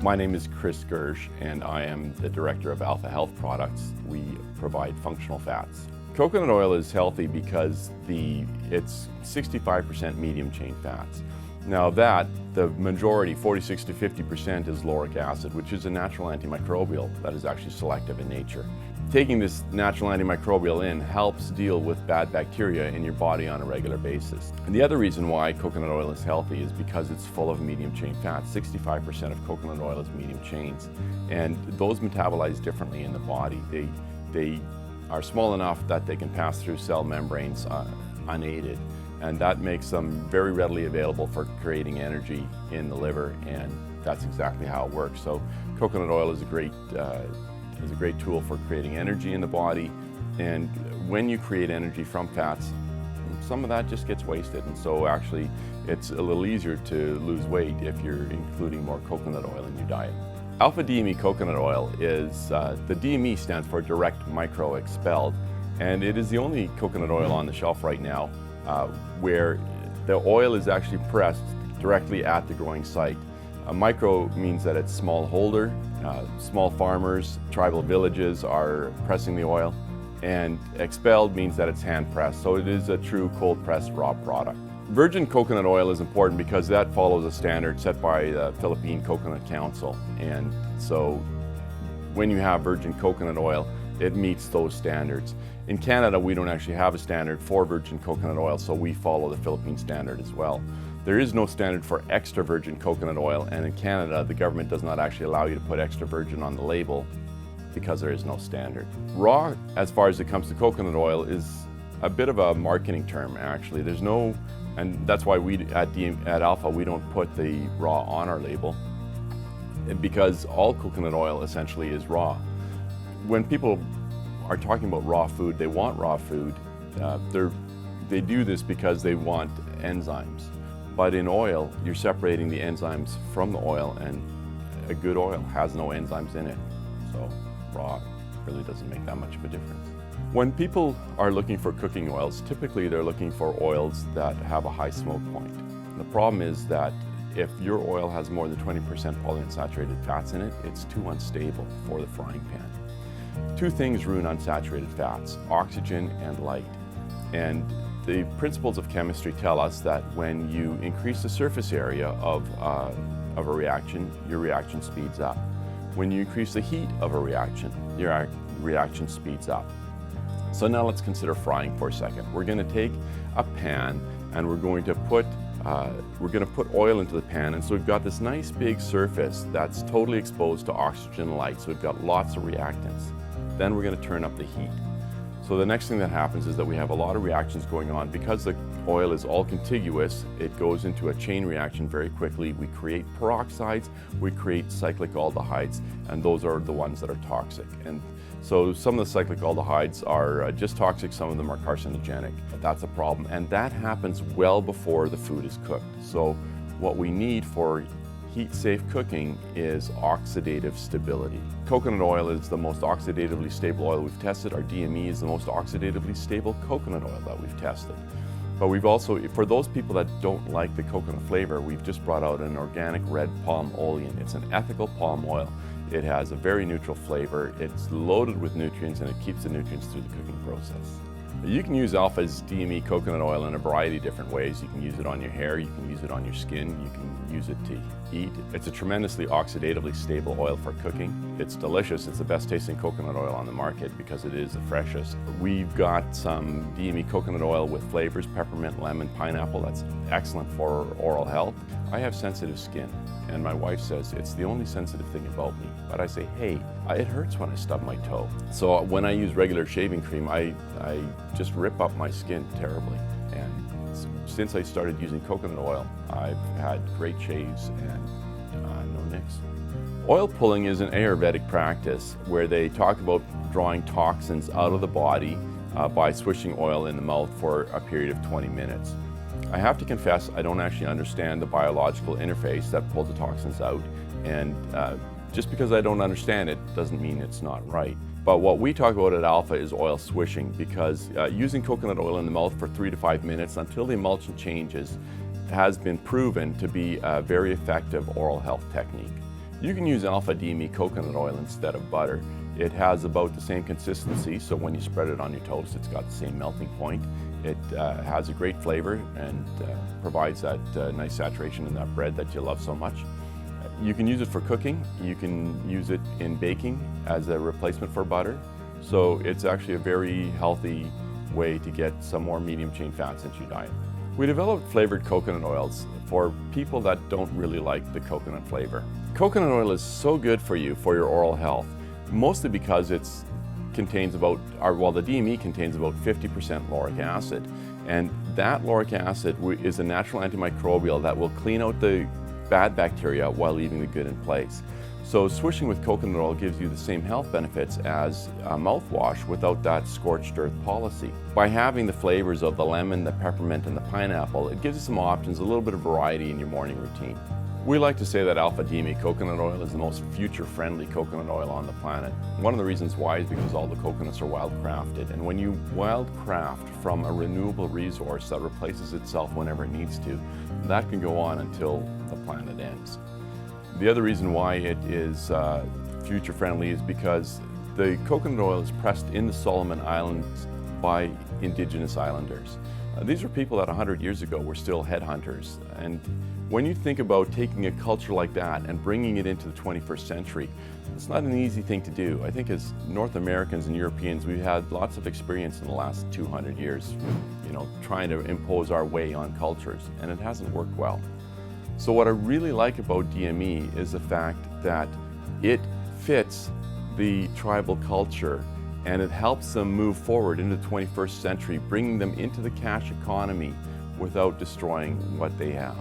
My name is Chris Gersche, and I am the Director of Alpha Health Products. We provide functional fats. Coconut oil is healthy because it's 65% medium chain fats. Now the majority, 46 to 50%, is lauric acid, which is a natural antimicrobial that is actually selective in nature. Taking this natural antimicrobial in helps deal with bad bacteria in your body on a regular basis. And the other reason why coconut oil is healthy is because it's full of medium chain fats. 65% of coconut oil is medium chains, and those metabolize differently in the body. They are small enough that they can pass through cell membranes unaided, and that makes them very readily available for creating energy in the liver, and that's exactly how it works. So coconut oil is a great tool for creating energy in the body, and when you create energy from fats, some of that just gets wasted, and so actually it's a little easier to lose weight if you're including more coconut oil in your diet. Alpha DME coconut oil is, the DME stands for direct micro expelled, and it is the only coconut oil on the shelf right now where the oil is actually pressed directly at the growing site. Micro means that it's smallholder, small farmers, tribal villages are pressing the oil, and expelled means that it's hand pressed, so it is a true cold pressed raw product. Virgin coconut oil is important because that follows a standard set by the Philippine Coconut Council, and so when you have virgin coconut oil, it meets those standards. In Canada, we don't actually have a standard for virgin coconut oil, so we follow the Philippine standard as well. There is no standard for extra virgin coconut oil, and in Canada, the government does not actually allow you to put extra virgin on the label because there is no standard. Raw, as far as it comes to coconut oil, is a bit of a marketing term, actually. There's no, and that's why we at Alpha, we don't put the raw on our label, because all coconut oil essentially is raw. When people are talking about raw food, they want raw food. They do this because they want enzymes. But in oil, you're separating the enzymes from the oil, and a good oil has no enzymes in it. So raw really doesn't make that much of a difference. When people are looking for cooking oils, typically they're looking for oils that have a high smoke point. The problem is that if your oil has more than 20% polyunsaturated fats in it, it's too unstable for the frying pan. Two things ruin unsaturated fats: oxygen and light. And the principles of chemistry tell us that when you increase the surface area of a reaction, your reaction speeds up. When you increase the heat of a reaction, your reaction speeds up. So now let's consider frying for a second. We're going to take a pan and we're going to put oil into the pan, and so we've got this nice big surface that's totally exposed to oxygen and light, so we've got lots of reactants. Then we're going to turn up the heat. So the next thing that happens is that we have a lot of reactions going on. Because the oil is all contiguous, it goes into a chain reaction very quickly. We create peroxides, we create cyclic aldehydes, and those are the ones that are toxic. And so some of the cyclic aldehydes are just toxic, some of them are carcinogenic. That's a problem, and that happens well before the food is cooked. So what we need for heat-safe cooking is oxidative stability. Coconut oil is the most oxidatively stable oil we've tested. Our DME is the most oxidatively stable coconut oil that we've tested. But we've also, for those people that don't like the coconut flavor, we've just brought out an organic red palm olein. It's an ethical palm oil. It has a very neutral flavor. It's loaded with nutrients, and it keeps the nutrients through the cooking process. You can use Alpha's DME coconut oil in a variety of different ways. You can use it on your hair, you can use it on your skin, you can use it to eat. It's a tremendously oxidatively stable oil for cooking. It's delicious. It's the best tasting coconut oil on the market because it is the freshest. We've got some DME coconut oil with flavors: peppermint, lemon, pineapple. That's excellent for oral health. I have sensitive skin, and my wife says it's the only sensitive thing about me. But I say, hey, it hurts when I stub my toe. So when I use regular shaving cream, I just rip up my skin terribly. And since I started using coconut oil, I've had great shaves and no nicks. Oil pulling is an Ayurvedic practice where they talk about drawing toxins out of the body by swishing oil in the mouth for a period of 20 minutes. I have to confess, I don't actually understand the biological interface that pulls the toxins out, and just because I don't understand it doesn't mean it's not right. But what we talk about at Alpha is oil swishing, because using coconut oil in the mouth for 3 to 5 minutes until the emulsion changes has been proven to be a very effective oral health technique. You can use alpha DME coconut oil instead of butter. It has about the same consistency, so when you spread it on your toast, it's got the same melting point. It has a great flavor and provides that nice saturation in that bread that you love so much. You can use it for cooking. You can use it in baking as a replacement for butter. So it's actually a very healthy way to get some more medium chain fats into your diet. We developed flavored coconut oils for people that don't really like the coconut flavor. Coconut oil is so good for you for your oral health, mostly because the DME contains about 50% lauric acid. And that lauric acid is a natural antimicrobial that will clean out the bad bacteria while leaving the good in place. So swishing with coconut oil gives you the same health benefits as a mouthwash without that scorched earth policy. By having the flavors of the lemon, the peppermint, and the pineapple, it gives you some options, a little bit of variety in your morning routine. We like to say that alpha DME coconut oil is the most future-friendly coconut oil on the planet. One of the reasons why is because all the coconuts are wild-crafted, and when you wild-craft from a renewable resource that replaces itself whenever it needs to, that can go on until the planet ends. The other reason why it is future-friendly is because the coconut oil is pressed in the Solomon Islands by indigenous islanders. These are people that 100 years ago were still headhunters. And when you think about taking a culture like that and bringing it into the 21st century, it's not an easy thing to do. I think as North Americans and Europeans, we've had lots of experience in the last 200 years, trying to impose our way on cultures, and it hasn't worked well. So what I really like about DME is the fact that it fits the tribal culture and it helps them move forward into the 21st century, bringing them into the cash economy without destroying what they have.